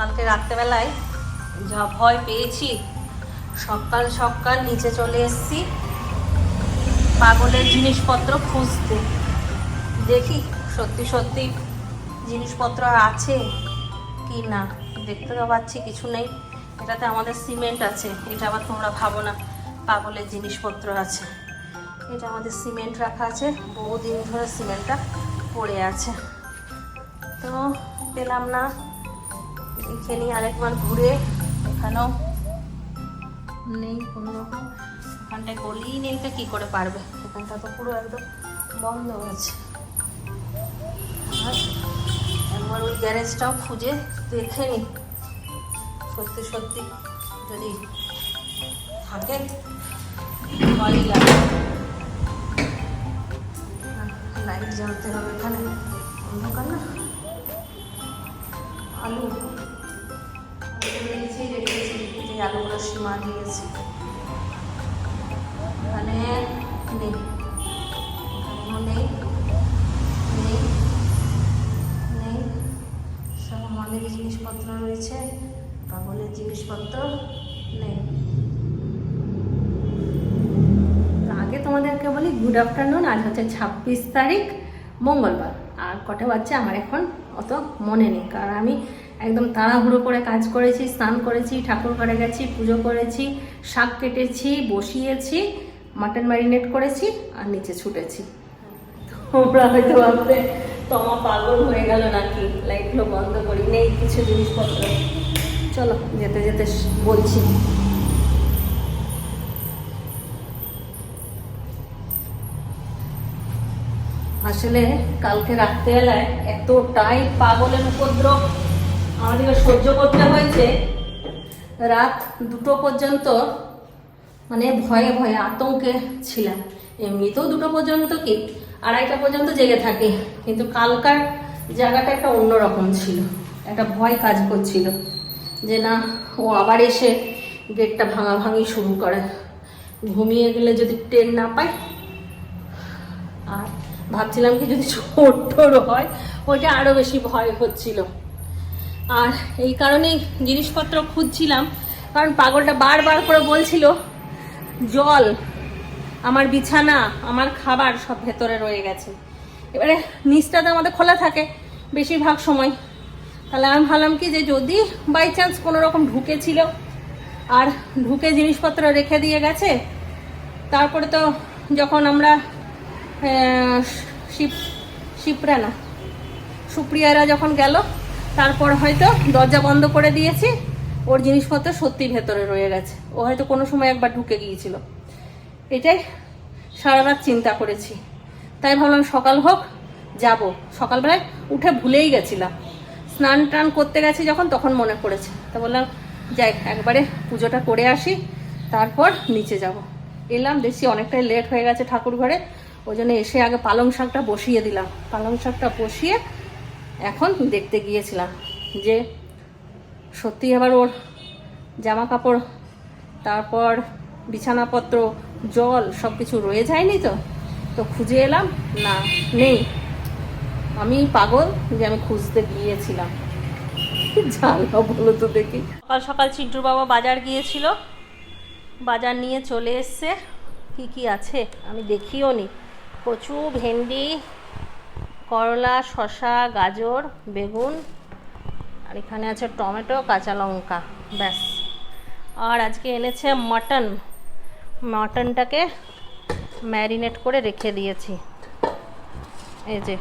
কালকে রাত্রেবেলায় যা ভয় পেয়েছি, সকাল সকাল নিচে চলে এসেছি পাগলের জিনিসপত্র খুঁজতে। দেখি সত্যি সত্যি জিনিসপত্র আছে কি না। দেখতে তো পাচ্ছি কিছু নেই। এটাতে আমাদের সিমেন্ট আছে, এটা আবার তোমরা ভাবো না পাগলের জিনিসপত্র আছে। এটা আমাদের সিমেন্ট রাখা আছে, বহুদিন ধরে সিমেন্টটা পড়ে আছে, তো পেলাম না। এখানে আরেকবার ঘুরে, এখানেও নেই কোনো রকম। এখানটায় গলিই নেই তো কী করে পারবে, এখানটা তো পুরো একদম বন্ধ হয়েছে। আর একবার ওই গ্যারেজটাও খুঁজে দেখে নি, সত্যি সত্যি যদি থাকে ভালোই লাগে। লাইট জ্বালতে হবে, এখানে অন্ধকার না। আলু রেখেছি, যে আলুগুলো সীমা দিয়েছি এখানে নেই, নেই নেই নেই। সব আমাদের জিনিসপত্র রয়েছে, পাগলের জিনিসপত্র নেই। আগে তোমাদেরকে বলি গুড আফটারনুন। আজ হচ্ছে 26 তারিখ মঙ্গলবার। আর কটা বাজছে আমার এখন অত মনে নেই, কারণ আমি একদম তাড়াহুড়ো করে কাজ করেছি, স্নান করেছি, ঠাকুর ঘরে গেছি, পুজো করেছি, শাক কেটেছি, বসিয়েছি, মাটন ম্যারিনেট করেছি আর নিচে ছুটেছি। তোমরা হয়তো ভাবতে তোমার পাগল হয়ে গেল নাকি, লাইটগুলো বন্ধ করি, নেই কিছু জিনিসপত্র। চলো যেতে যেতে বলছি। আসলে কালকে রাত্রেবেলায় এতটাই পাগলের উপদ্রব আমাদেরকে সহ্য করতে হয়েছে, রাত 2টো পর্যন্ত, মানে ভয়ে ভয়ে আতঙ্কে ছিলাম। এমনিতেও 2টো পর্যন্ত কি 2:30টা পর্যন্ত জেগে থাকি, কিন্তু কালকার জায়গাটা একটা অন্যরকম ছিল। একটা ভয় কাজ করছিল যে না ও আবার এসে গেটটা ভাঙাভাঙি শুরু করে, ঘুমিয়ে গেলে যদি ট্রেন না পাই। আর ভাবছিলাম কি যদি ছোট্ট হয়, ওইটা আরও বেশি ভয় হচ্ছিল। আর এই কারণেই জিনিসপত্র খুঁজছিলাম, কারণ পাগলটা বারবার করে বলছিল জল, আমার বিছানা, আমার খাবার সব ভেতরে রয়ে গেছে। এবারে নিচটা তো আমাদের খোলা থাকে বেশিরভাগ সময়। তাহলে আমি ভাবলাম কি যে যদি বাই চান্স কোনো রকম ঢুকেছিল আর ঢুকে জিনিসপত্র রেখে দিয়ে গেছে, তারপরে তো যখন আমরা সুপ্রিয়ারা যখন গেল, তারপর হয়তো দরজা বন্ধ করে দিয়েছি, ওর জিনিসপত্র সত্যি ভেতরে রয়ে গেছে। ও হয়তো কোনো সময় একবার ঢুকে গিয়েছিল। এটাই সারা রাত চিন্তা করেছি। তাই ভাবলাম সকাল হোক যাব। সকালবেলায় উঠে ভুলেই গেছিলাম, স্নান টান করতে গেছি যখন, তখন মনে পড়েছে। তা বললাম যাই একবারে পুজোটা করে আসি, তারপর নিচে যাব। এলাম, দেখছি অনেকটাই লেট হয়ে গেছে ঠাকুর ঘরে, ওই জন্য এসে আগে পালং শাকটা বসিয়ে দিলাম। পালং শাকটা বসিয়ে এখন দেখতে গিয়েছিলাম যে সত্যি আবার ওর জামা কাপড়, তারপর বিছানাপত্র, জল সব কিছু রয়ে যায়নি তো। তো খুঁজে এলাম, না নেই। আমি পাগল যে আমি খুঁজতে গিয়েছিলাম। জানো বলো তো দেখি। সকাল সকাল চিন্টুর বাবা বাজার গিয়েছিল, বাজার নিয়ে চলে এসছে। কি কি আছে আমি দেখিও নি। কচু, ভেন্ডি, করলা, শসা, গাজর, বেগুন, আর এখানে আছে টমেটো, কাঁচা লঙ্কা, ব্যাস। আর আজকে এনেছে মাটন, মাটনটাকে ম্যারিনেট করে রেখে দিয়েছি, এই যে।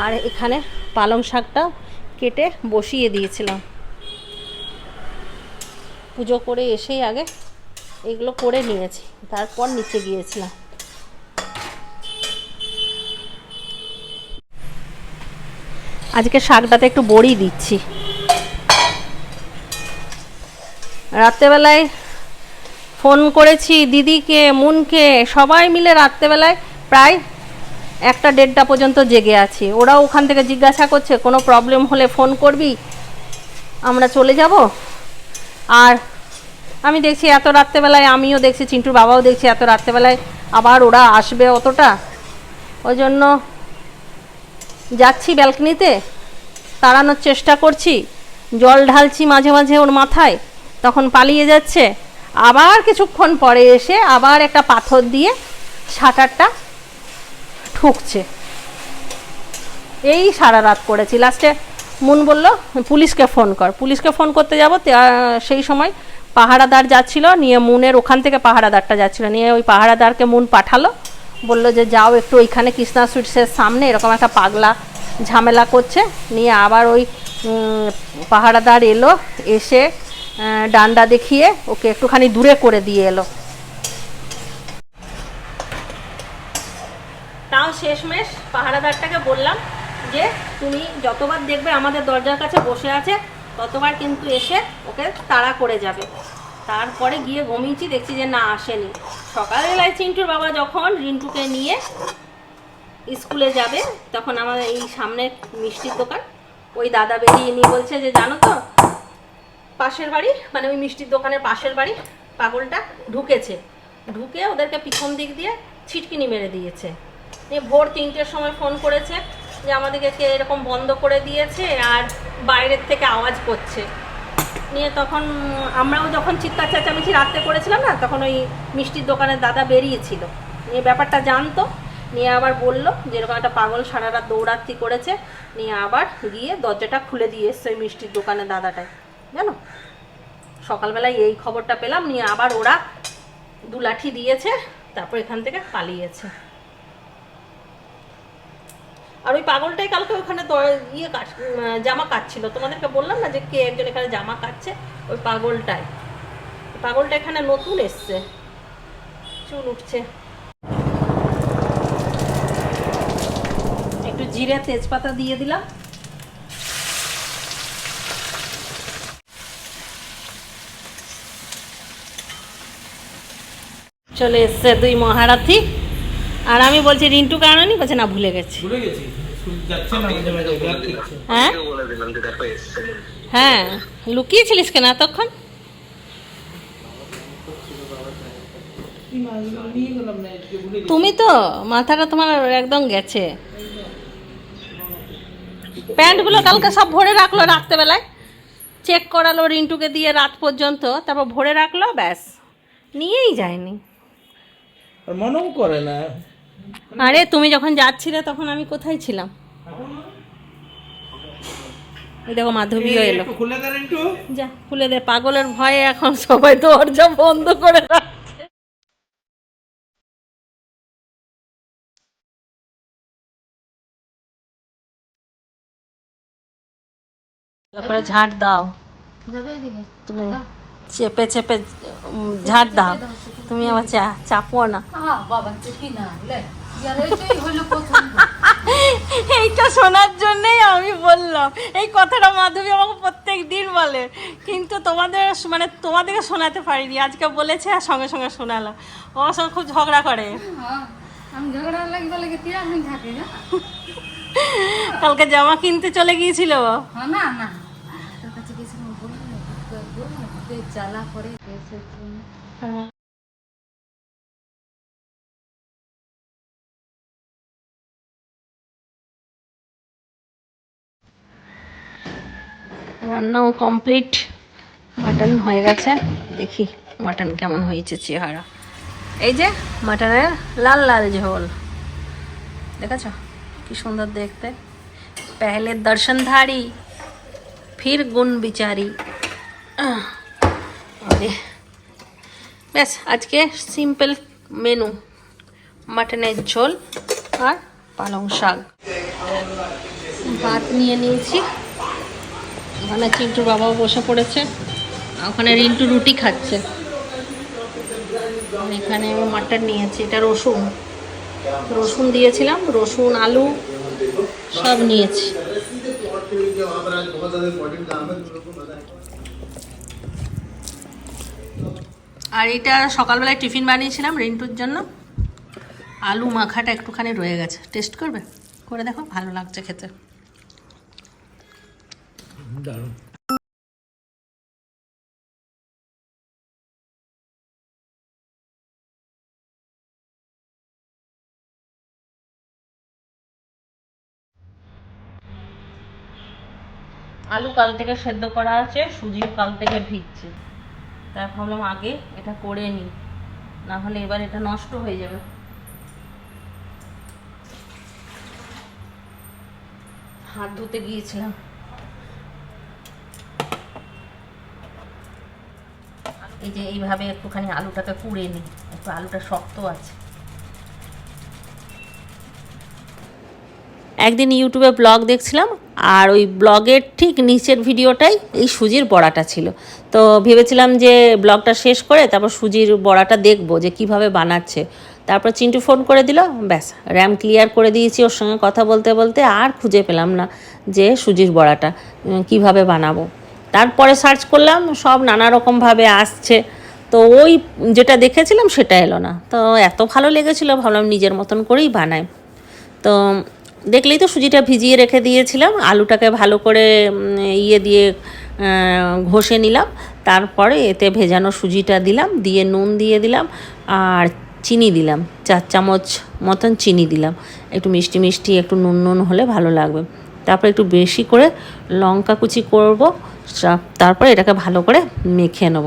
আর এখানে পালং শাকটা কেটে বসিয়ে দিয়েছিলাম। পুজো করে এসেই আগে এগুলো করে নিয়েছি, তারপর নিচে গিয়েছিলাম। আজকে শাকটাতে একটু বড়ি দিচ্ছি। রাত্রেবেলায় ফোন করেছি দিদিকে, মুনকে, সবাই মিলে রাত্রেবেলায় প্রায় 1টা-1:30টা পর্যন্ত জেগে আছি। ওরাও ওখান থেকে জিজ্ঞাসা করছে কোনো প্রবলেম হলে ফোন করবি, আমরা চলে যাব। আর আমি দেখছি এত রাত্রেবেলায়, আমিও দেখছি, চিন্টুর বাবাও দেখছি এত রাত্রেবেলায় আবার ওরা আসবে অতটা, ওই জন্য যাচ্ছি ব্যালকনিতে। তাড়ানোর চেষ্টা করছি, জল ঢালছি মাঝে মাঝে ওর মাথায়, তখন পালিয়ে যাচ্ছে। আবার কিছুক্ষণ পরে এসে আবার একটা পাথর দিয়ে শাটারটা ঠুকছে। এই সারা রাত করেছি। লাস্টে মুন বলল পুলিশকে ফোন কর। পুলিশকে ফোন করতে যাব, সেই সময় পাহারাদার যাচ্ছিল, নিয়ে মুনের ওখান থেকে পাহারাদারটা যাচ্ছিল, নিয়ে ওই পাহারাদারকে মুন পাঠালো, বললো যে যাও একটু ওইখানে কৃষ্ণা সুইটসের সামনে এরকম একটা পাগলা ঝামেলা করছে। নিয়ে আবার ওই পাহারাদার এলো, এসে ডান্ডা দেখিয়ে ওকে একটুখানি দূরে করে দিয়ে এলো। তাও শেষমেশ পাহারাদারটাকে বললাম যে তুমি যতবার দেখবে আমাদের দরজার কাছে বসে আছে ততবার কিন্তু এসে ওকে তাড়া করে যাবে। তারপরে গিয়ে ঘুমিয়েছি, দেখছি যে না, আসেনি। সকালবেলায় চিন্টুর বাবা যখন রিন্টুকে নিয়ে স্কুলে যাবে, তখন আমাদের এই সামনে মিষ্টির দোকান, ওই দাদা বেরিয়ে নিয়ে বলছে যে জানো তো পাশের বাড়ি, মানে ওই মিষ্টির দোকানের পাশের বাড়ি পাগলটা ঢুকেছে, ঢুকে ওদেরকে পিছন দিক দিয়ে ছিটকিনি মেরে দিয়েছে। নিয়ে ভোর 3টের সময় ফোন করেছে যে আমাদেরকে কে এরকম বন্ধ করে দিয়েছে আর বাইরের থেকে আওয়াজ করছে। নিয়ে তখন আমরাও যখন চিৎকার চেঁচামেচি রাত্রে করেছিলাম না, তখন ওই মিষ্টির দোকানের দাদা বেরিয়েছিল, নিয়ে ব্যাপারটা জানতো। নিয়ে আবার বললো যে এরকম একটা পাগল সারা রাত দৌড়াত্তি করেছে। নিয়ে আবার গিয়ে দরজাটা খুলে দিয়ে এসছে ওই মিষ্টির দোকানের দাদাটাই, জানো। সকালবেলায় এই খবরটা পেলাম। নিয়ে আবার ওরা 2 লাঠি দিয়েছে, তারপর এখান থেকে পালিয়েছে। আর ওই পাগলটাই কালকে ওখানে জামা কাটছিল, তোমাদেরকে বললাম না যে কে একজন এখানে জামা কাটছে, ওই পাগলটা এখানে নতুন এসছে, চুল উঠছে। একটু জিরে তেজপাতা দিয়ে দিলাম। চলে এসছে 2 মহারাথী। আর আমি বলছি রিন্টু কারণই, বলছে না ভুলে গেছি। হ্যাঁ হ্যাঁ, লুকিয়েছিলিস কেন এতক্ষণ? তুমি তো মাথাটা তোমার একদম গেছে। প্যান্টগুলো কালকে সব ভরে রাখলো, রাত্রেবেলায় চেক করালো রিন্টুকে দিয়ে রাত পর্যন্ত, তারপর ভরে রাখলো, ব্যাস নিয়েই যায়নি। মনেও করে না। আরে তুমি যখন যাচ্ছিলে তখন আমি কোথায় ছিলাম? এই দেখো মাধবীও এলো। খুলে দেন একটু, যা খুলে দে, পাগলের ভয়ে এখন সবাই দরজা বন্ধ করে রাখছে। তারপরে ঝাড় দাও, তুমি চেপে চেপে ঝাড় দাও, তুমি আমার চাপো না। এইটা শোনার জন্যই আমি বললাম, এই কথাটা মাধবী আমাকে প্রত্যেক দিন বলে, কিন্তু তোমাদেরকে শোনাতে পারিনি, আজকে বলেছে আর সঙ্গে সঙ্গে শোনালাম। আমার সঙ্গে খুব ঝগড়া করে। কালকে জামা কিনতে চলে গিয়েছিল। রান্নাও কমপ্লিট, মাটন হয়ে গেছে। দেখি মাটন কেমন হয়েছে চেহারা। এই যে মাটনের লাল লাল ঝোল, দেখেছ কি সুন্দর দেখতে। পহলে দর্শনধারী ফির গুণ বিচারি। ব্যাস আজকে সিম্পল মেনু, মাটনের ঝোল আর পালং শাক। ভাত নিয়ে নিয়েছি, ওখানে চিন্টুর বাবাও বসে পড়েছে, ওখানে রিন্টু রুটি খাচ্ছে। এখানে আমি মাটন নিয়েছি, এটা রসুন দিয়েছিলাম, রসুন আলু সব নিয়েছি। আর এটা সকালবেলায় টিফিন বানিয়েছিলাম রিন্টুর জন্য। আলু মাখাটা একটুখানি রয়ে গেছে, টেস্ট করবে? করে দেখো, ভালো লাগছে খেতে। দারুণ। আলু কাল থেকে সেদ্ধ করা আছে, সুজিও কাল থেকে ভিজছে, তাই ভাবলাম আগে এটা করে নিই, না হলে এবার এটা নষ্ট হয়ে যাবে। হাত ধুতে গিয়েছিলাম। এই যে এইভাবে একটুখানি আলুটাকে কুড়ে নিই, একটু আলুটা শক্ত আছে। একদিন ইউটিউবে ব্লগ দেখছিলাম, আর ওই ব্লগের ঠিক নিচের ভিডিওটাই এই সুজির বড়াটা ছিল। তো ভেবেছিলাম যে ব্লগটা শেষ করে তারপর সুজির বড়াটা দেখবো যে কিভাবে বানাচ্ছে। তারপর চিন্টু ফোন করে দিল, ব্যাস র্যাম ক্লিয়ার করে দিয়েছি ওর সঙ্গে কথা বলতে বলতে, আর খুঁজে পেলাম না যে সুজির বড়াটা কিভাবে বানাবো। তারপরে সার্চ করলাম, সব নানা রকমভাবে আসছে, তো ওই যেটা দেখেছিলাম সেটা এলো না। তো এত ভালো লেগেছিলো, ভাবলাম নিজের মতন করেই বানাই। তো দেখলেই তো সুজিটা ভিজিয়ে রেখে দিয়েছিলাম, আলুটাকে ভালো করে দিয়ে ঘষে নিলাম, তারপরে এতে ভেজানো সুজিটা দিলাম, দিয়ে নুন দিয়ে দিলাম আর চিনি দিলাম, 4 চামচ মতন চিনি দিলাম, একটু মিষ্টি মিষ্টি একটু নুন নুন হলে ভালো লাগবে। তারপর একটু বেশি করে লঙ্কা কুচি করব, তারপরে এটাকে ভালো করে মেখে নেব।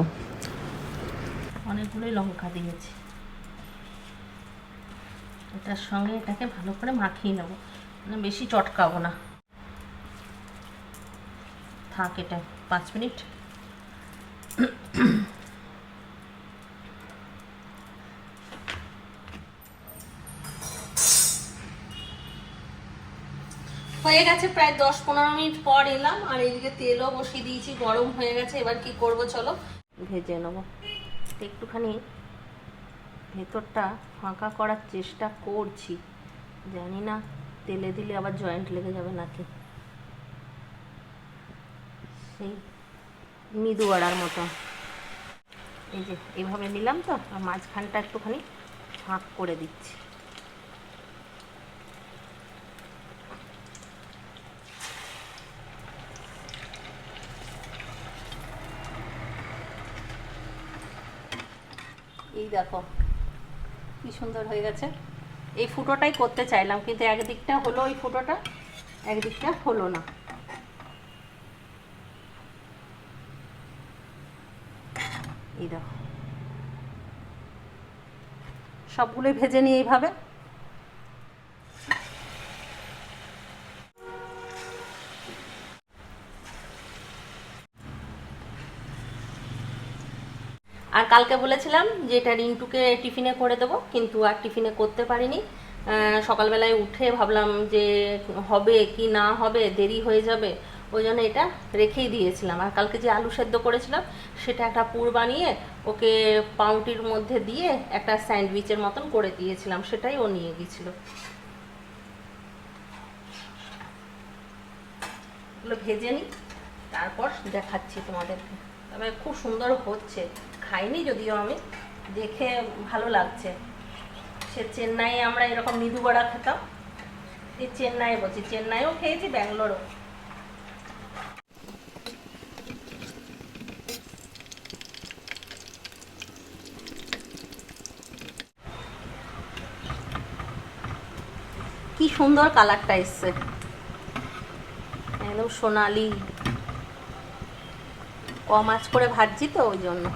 অনেকগুলোই লঙ্কা দিয়েছি, এটার সঙ্গে এটাকে ভালো করে মাখিয়ে নেব, মানে বেশি চটকাবো না। থাক এটা 5 মিনিট। হয়ে গেছে প্রায় 10-15 মিনিট পর এলাম, আর এদিকে তেলও বসিয়ে দিয়েছি, গরম হয়ে গেছে। এবার কি করব চলো ভেজে নেব। একটুখানি ভেতরটা ফাঁকা করার চেষ্টা করছি, জানি না তেলে দিলে আবার জয়েন্ট লেগে যাবে নাকি, সেই মৃদু বড়ার মতো। এই যে এইভাবে নিলাম, তো আর মাঝখানটা একটুখানি ফাঁক করে দিচ্ছি। এই দেখো কি সুন্দর হয়ে গেছে। এই ফুটোটাই করতে চাইলাম, কিন্তু একদিকটা হলো ওই ফুটোটা, একদিকটা হলো না। এই দেখো সবগুলোই ভেজে নিই এইভাবে। আর কালকে বলেছিলাম যে এটা রিন্টুকে টিফিনে করে দেবো, কিন্তু আর টিফিনে করতে পারিনি। সকালবেলায় উঠে ভাবলাম যে হবে কি না হবে, দেরি হয়ে যাবে, ওই জন্য এটা রেখেই দিয়েছিলাম। আর কালকে যে আলু সেদ্ধ করেছিলাম সেটা একটা পুর বানিয়ে ওকে পাউরুটির মধ্যে দিয়ে একটা স্যান্ডউইচের মতন করে দিয়েছিলাম, সেটাই ও নিয়ে গিয়েছিল। এগুলো ভেজে নিই, তারপর দেখাচ্ছি তোমাদেরকে। তবে খুব সুন্দর হচ্ছে, খাইনি যদিও আমি, দেখে ভালো লাগছে। সে চেন্নাইয়ে আমরা এরকম মৃদু বড়া খেতাম, এই চেন্নাই বলছি, চেন্নাইও খেয়েছি, ব্যাঙ্গালোরও। কি সুন্দর কালারটা এসছে, একদম সোনালি। কম আঁচ করে ভাজছি তো ওই জন্য।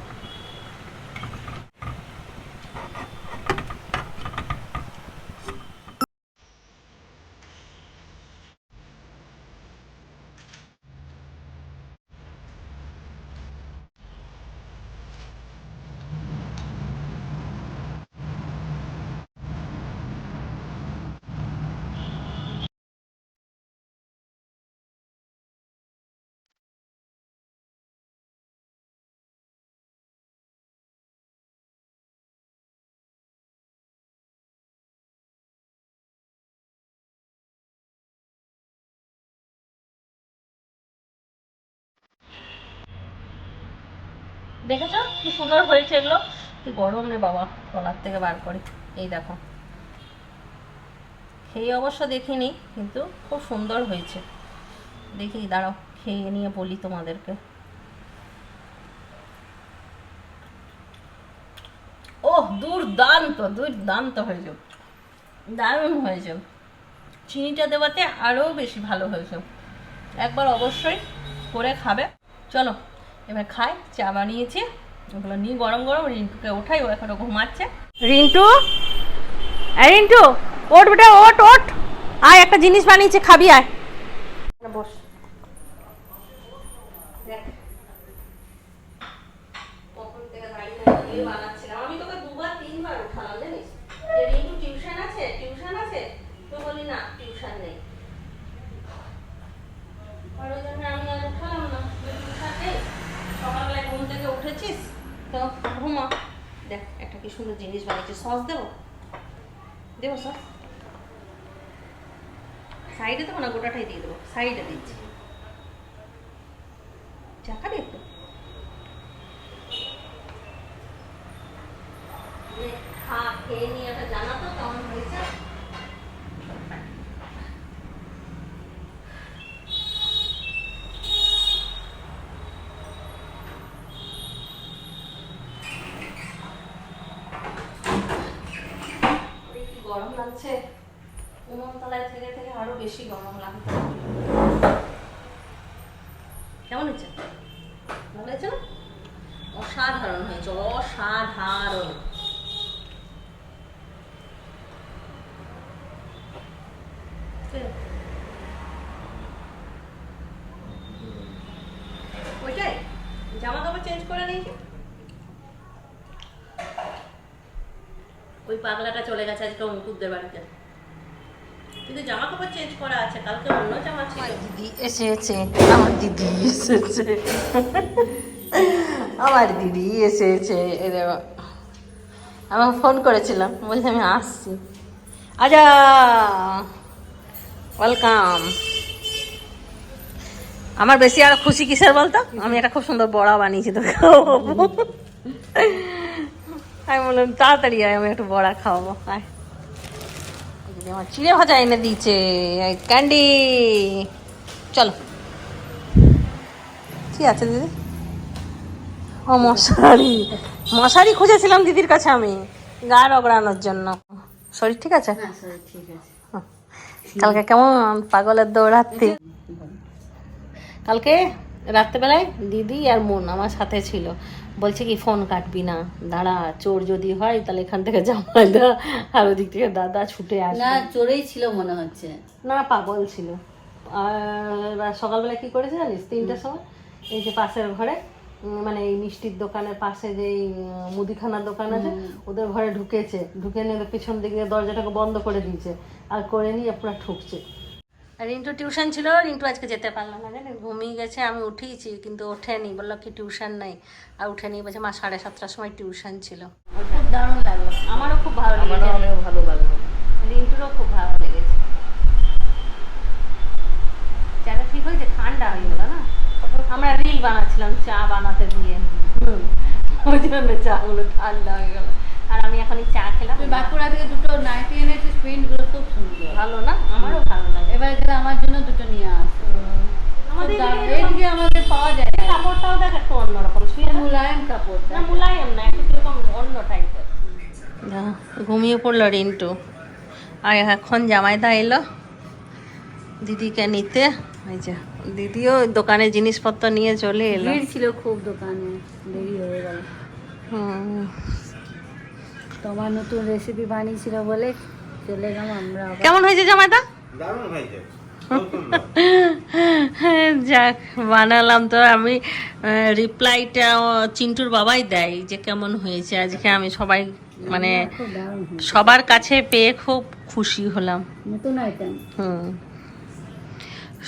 দেখেছো কি সুন্দর হয়েছে এগুলো? কি গরম রে বাবা, তলার থেকে বার করে। এই দেখো, খেয়ে অবশ্য দেখিনি, কিন্তু খুব সুন্দর হয়েছে। দেখি দাঁড়াও খেয়ে নিয়ে বলি তোমাদেরকে। ওহ দুর্দান্ত, দুর্দান্ত হয়েছে, দারুণ হয়েছে। চিনিটা দেওয়াতে আরও বেশি ভালো হয়েছে। একবার অবশ্যই করে খাবে। চলো এবার খাই, চা বানিয়েছি, ওগুলো নিয়ে গরম গরম রিন্টুকে ওঠাই, ও এখনো ঘুমাচ্ছে। রিন্টু, রিন্টু ওঠ বেটা, ওঠ ওঠ, আয় একটা জিনিস বানিয়েছে, খাবি আয়। বস, কখন থেকে দাঁড়িয়ে বানাচ্ছিলাম আমি, তোকে 2-3 বার উঠালাম জানিস। রিন্টু টিউশন আছে, টিউশন আছে, তো বলি না টিউশন নেই, আর ওই জন্য আমি আর উঠালাম না। টিউশন নেই, সকালবেলায় ঘুম থেকে উঠেছিস তো ঘুমা। দেখ একটা কি সুন্দর জিনিস বানিয়েছি, সস দেবো, দেবো সস, সাইডে দেবো না গোটাটাই দিয়ে দেবো, সাইডে দিচ্ছি, চা খাবি একটু, খা, খেয়ে নিয়ে একটা জানাতো কেমন হয়েছে। গরম লাগছে, উনুন তলায় থেকে থেকে আরো বেশি গরম লাগছে। কেমন হয়েছে? ভালো হয়েছে না? অসাধারণ হয়েছে, অসাধারণ। ওইটাই জামা কাপড় চেঞ্জ করে নিয়েছি, ওই পাগলাটা চলে গেছে আজকে অঙ্কুরদের বাড়িতে, কিন্তু জামা কাপড় চেঞ্জ করা আছে, কালকে অন্য জামা ছিল। দিদি এসেছে, আমার দিদি এসেছে, আমার দিদি এসেছে। আমি ফোন করেছিলাম, বলছি আমি আসছি, আজা ওয়েলকাম। আমার বেশি আর খুশি কিসের বলতো, আমি একটা খুব সুন্দর বড়া বানিয়েছি তো খাওয়াবো। আমি বললাম তাড়াতাড়ি আয়, আমি একটু বড়া খাওয়াবো, আয়। আমার চিড়ে ভাজা এনে দিয়েছে, ক্যান্ডি। চলো, কি আছে দিদি? ও মশারি, মশারি খুঁজেছিলাম দিদির কাছে আমি গা রগড়ানোর জন্য। শরীর ঠিক আছে? কালকে কেমন পাগলের দৌড়াতে? কালকে রাত্রেবেলায় দিদি আর মন আমার সাথে ছিল, বলছে কি ফোন কাটবি না, দাঁড়া, চোর যদি হয় তাহলে এখান থেকে জামাই দা আর ওদিক থেকে দাদা ছুটে আসে। না চোরেই ছিল মনে হচ্ছে, না পাগল ছিল। আর সকালবেলা কি করেছে জানিস, 3টার সময় এই যে পাশের ঘরে, মানে এই মিষ্টির দোকানের পাশে যে মুদিখানার দোকান আছে, ওদের ঘরে ঢুকেছে, ঢুকে নিয়ে পিছন দিকে দরজাটাকে বন্ধ করে দিয়েছে, আর করে নিয়ে পুরো ঠুকছে। আর রিন্টু টিউশন ছিল, রিন্টু আজকে যেতে পারলাম না, জানি ঘুমিয়ে গেছে, আমি উঠিয়েছি কিন্তু ওঠেনি, বললো কি টিউশন নাই, আর উঠেনি, বলছে মা 7:30টার সময় টিউশন ছিল। খুব দারুণ লাগলো, আমারও খুব ভালো লেগেছে, অনেক ভালো লাগলো, রিন্টুরও খুব ভালো লেগেছে। চাটা ঠিক হয়েছে, ঠান্ডা হয়ে গেল না, আমরা রিল বানাচ্ছিলাম চা বানাতে দিয়ে, ওই জন্য চাগুলো ঠান্ডা হয়ে গেল। আর আমি এখনই চা খেলাম। তুই বাঁকুড়া থেকে দুটো নাইটি এনেছিস, প্রিন্টগুলো খুব সুন্দর, ভালো না? আমারও ভালো লাগে। এবার গেলে আমার জন্য দুটো নিয়ে আস, আমাদের এইদিকে আমাদের পাওয়া যায় না। কাপড়টাও দেখ একটু অন্যরকম, মুলায়ম কাপড়, না মুলায়ম না, একটু কিরকম অন্য টাইপের। ঘুমিয়ে পড়লো রিন্টু, আর এখন জামাইদা এলো দিদিকে নিতে। এই যে দিদিও দোকানে জিনিসপত্র নিয়ে চলে এলো। ভিড় ছিল খুব দোকানে, দেরি হয়ে গেল। তোমার নতুন রেসিপি বানিয়েছিল বলে চলে গেলাম আমরা। কেমন হয়েছে জামাইদা? দারুণ হয়েছে। যাক, বানালাম তো আমি, রিপ্লাইটা চিন্টুর বাবাই দেয় যে কেমন হয়েছে। আজকে আমি সবাই মানে খুব দারুণ হয়েছে, সবার কাছে পেয়ে খুব খুশি হলাম। নতুন আইটেম।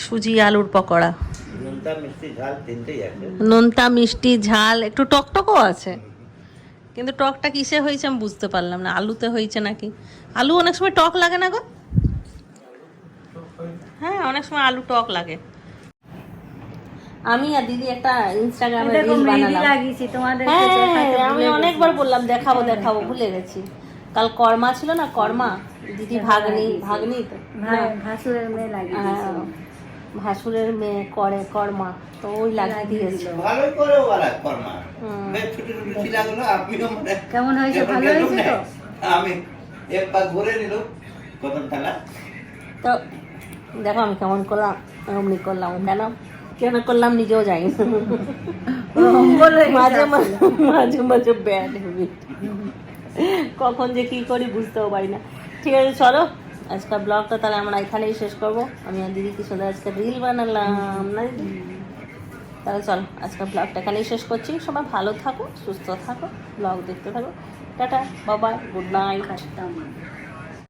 সুজি আলুর পকোড়া, নুনটা মিষ্টি ঝাল তিনটেই আছে। নোনতা মিষ্টি ঝাল, একটু টকটকও আছে, কিন্তু টকটা কিসে হয়েছে আমি বুঝতে পারলাম না, আলুতে হয়েছে নাকি। আলু অনেক সময় টক লাগে না গো? হ্যাঁ, অনেক সময় আলু টক লাগে। আমি আর দিদি একটা ইনস্টাগ্রামে রিল বানালাম। হ্যাঁ, আমি অনেকবার বললাম দেখাবো দেখাবো, ভুলে গেছি। কাল কর্মা ছিল না, কর্মা দিদি ভাগ্নি তো ভাসুরের মেয়ে লাগিয়েছে, ভাসুরের মেয়ে করে কর্মা, তো ওই লাগিয়ে দিয়েছিল। ভালোই করে ওরা কর্মা, বেশ ছোট ছোট ছিলাগুলো আমিও মনে কেমন হয়েছে? ভালো হয়েছে তো? আমি একবার ঘুরে নিলাম প্রথম খেলা। তো দেখো আমি কেমন করলাম, অমনি করলাম কেন, কেন করলাম নিজেও জানি না। অম্বল হয়ে মাঝে গেছে। মাঝে মাঝে ব্যাড হ্যাবিট, কখন যে কি করি বুঝতেও পারি না। ঠিক আছে চলো আজকের ব্লগটা তাহলে আমরা এখানেই শেষ করবো। আমি আর দিদি কি সুন্দর আজকে রিল বানালাম না দিদি? তাহলে চলো আজকের ব্লগটা এখানেই শেষ করছি। সবাই ভালো থাকো, সুস্থ থাকো, ব্লগ দেখতে থাকো। টাটা, বাবা, গুড নাইট। খাটতাম।